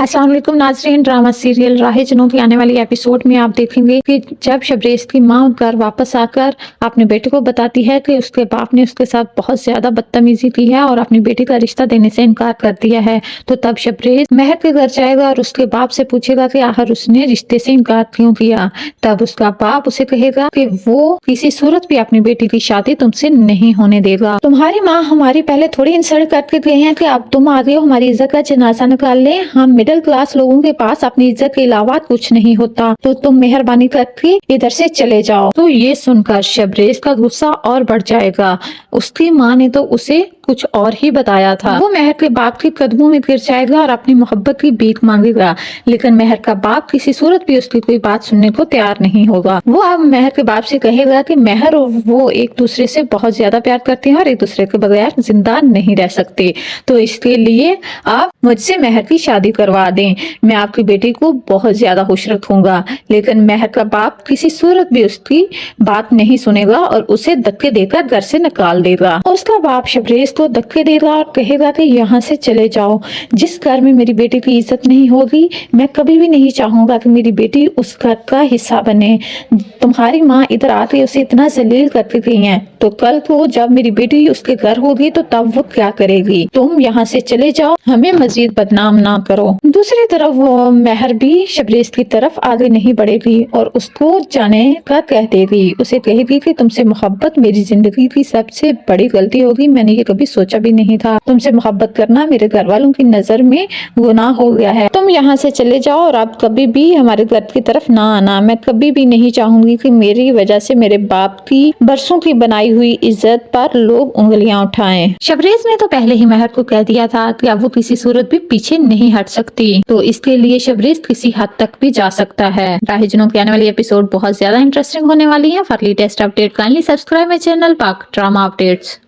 अस्सलाम वालेकुम नाज़रीन, ड्रामा सीरियल राहे जनों की आने वाली एपिसोड में आप देखेंगे कि जब शबरेज़ की माँ घर वापस आकर अपने बेटे को बताती है कि उसके बाप ने उसके साथ बहुत ज़्यादा बदतमीजी की है और अपनी बेटी का रिश्ता देने से इनकार कर दिया है, तो तब शबरेज़ महर के घर जाएगा और उसके बाप से पूछेगा कि आखिर उसने रिश्ते से इनकार क्यों किया। तब उसका बाप उसे कहेगा कि वो किसी सूरत भी अपनी बेटी की शादी तुमसे नहीं होने देगा। तुम्हारी माँ हमारी पहले थोड़ी इंसल्ट करके गई है कि अब तुम आ गए हो हमारी इज्जत का जनाजा निकाल ले। हम मिडिल क्लास लोगों के पास अपनी इज्जत के अलावा कुछ नहीं होता, तो तुम मेहरबानी करके इधर से चले जाओ। तो ये सुनकर शबरेज़ का गुस्सा और बढ़ जाएगा। उसकी माँ ने तो उसे कुछ और ही बताया था। वो महर के बाप के कदमों में गिर जाएगा और अपनी मोहब्बत की भीख मांगेगा, लेकिन महर का बाप किसी सूरत भी उसकी कोई बात सुनने को तैयार नहीं होगा। वो अब महर के बाप से कहेगा कि महर और वो एक दूसरे से बहुत ज्यादा प्यार करते हैं और एक दूसरे के बगैर जिंदा नहीं रह सकते, तो इसके लिए आप मुझसे महर की शादी करवा दें। मैं आपकी बेटी को बहुत ज्यादा खुश रखूंगा। लेकिन महर का बाप किसी सूरत भी उसकी बात नहीं सुनेगा और उसे धक्के देकर घर से निकाल देगा। उसका बाप शबरेज़ को धक्के देगा और कहेगा कि यहाँ से चले जाओ। जिस घर में मेरी बेटी की इज्जत नहीं होगी, मैं कभी भी नहीं चाहूंगा कि मेरी बेटी उस घर का हिस्सा बने। तुम्हारी माँ इधर आके उसे इतना जलील करके गई है, तो कल को जब मेरी बेटी उसके घर होगी तो तब वो क्या करेगी। तुम यहाँ से चले जाओ, हमें मजीद बदनाम ना करो। दूसरी तरफ वो महर भी शबरेज़ की तरफ आगे नहीं बढ़ेगी और उसको जाने का कह देगी। उसे कहेगी कि तुमसे मोहब्बत मेरी जिंदगी की सबसे बड़ी गलती होगी, मैंने ये कभी सोचा भी नहीं था। तुमसे मोहब्बत करना मेरे घर वालों की नजर में गुनाह हो गया है। तुम यहाँ से चले जाओ और अब कभी भी हमारे घर की तरफ ना आना। मैं कभी भी नहीं चाहूंगी कि मेरी वजह से मेरे बाप की बरसों की बनाई हुई इज्जत पर लोग उंगलियां उठाएं। शबरेज़ ने तो पहले ही महर को कह दिया था कि अब वो किसी सूरत भी पीछे नहीं हट सकती, तो इसके लिए शबरेज़ किसी हद तक भी जा सकता है। राहे जनों की आने वाली एपिसोड बहुत ज्यादा इंटरेस्टिंग होने वाली है। For latest update kindly subscribe my channel पाक ड्रामा अपडेट्स।